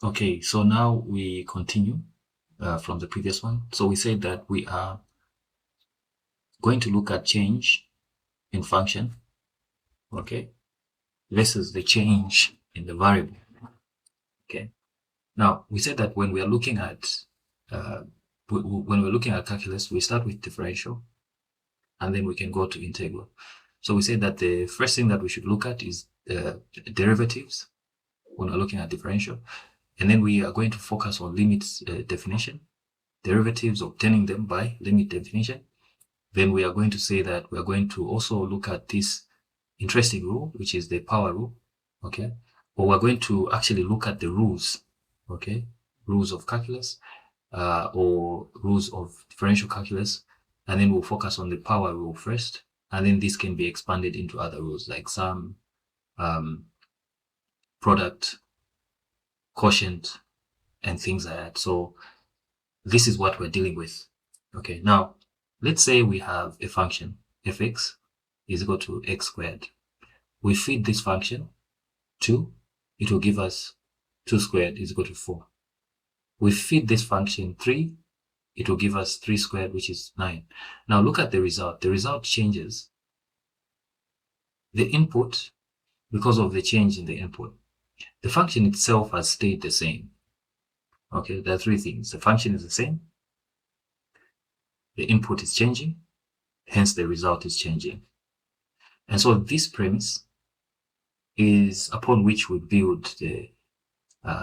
Okay, so now we continue from the previous one. So we said that we are going to look at change in function, okay, versus the change in the variable. Okay. Now we said that when we are looking at calculus, we start with differential, and then we can go to integral. So we said that the first thing that we should look at is derivatives when we're looking at differential. And then we are going to focus on limit definition, derivatives, obtaining them by limit definition. Then we are going to say that we are going to also look at this interesting rule, which is the power rule, okay? Or we're going to actually look at the rules, okay? Rules of calculus or rules of differential calculus. And then we'll focus on the power rule first. And then this can be expanded into other rules like sum, product, quotient, and things like that. So this is what we're dealing with. Okay, now let's say we have a function fx is equal to x squared. We feed this function 2, it will give us 2 squared is equal to 4. We feed this function 3, it will give us 3 squared, which is 9. Now look at the result. The result changes. The input, because of the change in the input, the function itself has stayed the same. Okay, there are 3 things. The function is the same, the input is changing, hence the result is changing. And so this premise is upon which we build the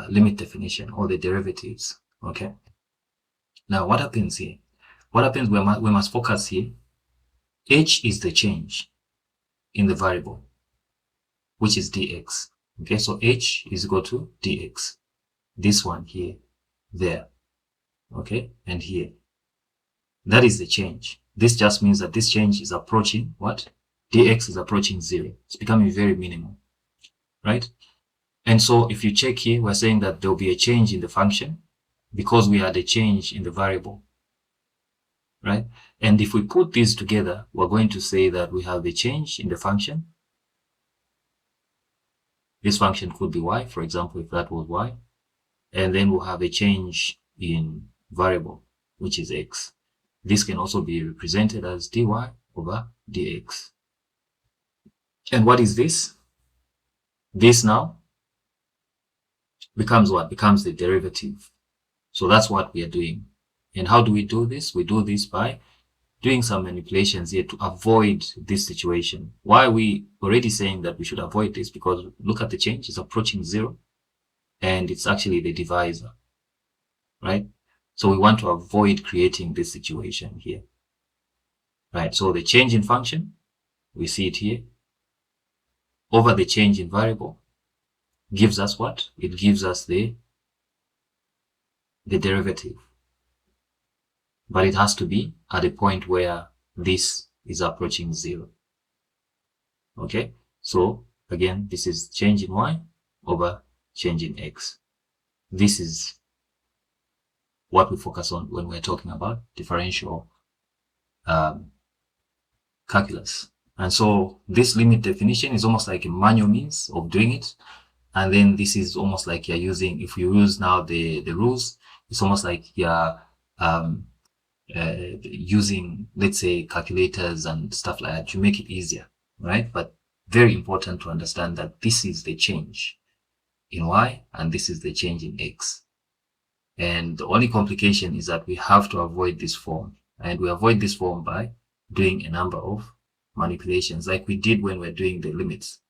limit definition or the derivatives. Okay. Now what happens here? What happens, we must focus here. H is the change in the variable, which is dx. Okay, so H is equal to dx. This one here, there, okay, and here. That is the change. This just means that this change is approaching what? Dx is approaching 0. It's becoming very minimal, right? And so if you check here, we're saying that there'll be a change in the function because we had a change in the variable, right? And if we put these together, we're going to say that we have a change in the function. This function could be y, for example, if that was y. And then we'll have a change in variable, which is x. This can also be represented as dy over dx. And what is this? This now becomes what? Becomes the derivative. So that's what we are doing. And how do we do this? We do this by doing some manipulations here to avoid this situation. Why are we already saying that we should avoid this? Because look at the change, it's approaching 0. And it's actually the divisor, right? So we want to avoid creating this situation here, right? So the change in function, we see it here, over the change in variable gives us what? It gives us the derivative. But it has to be at a point where this is approaching 0. Okay, so again, this is change in y over change in x. This is what we focus on when we're talking about differential calculus. And so this limit definition is almost like a manual means of doing it. And then this is almost like you're using, if you use now the rules, it's almost like you're using, let's say, calculators and stuff like that to make it easier, right? But very important to understand that this is the change in y and this is the change in x. And the only complication is that we have to avoid this form, and we avoid this form by doing a number of manipulations like we did when we're doing the limits.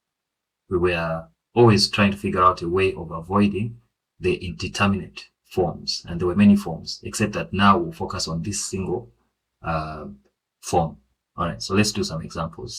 We were always trying to figure out a way of avoiding the indeterminate forms, and there were many forms, except that now we'll focus on this single form. All right, so let's do some examples.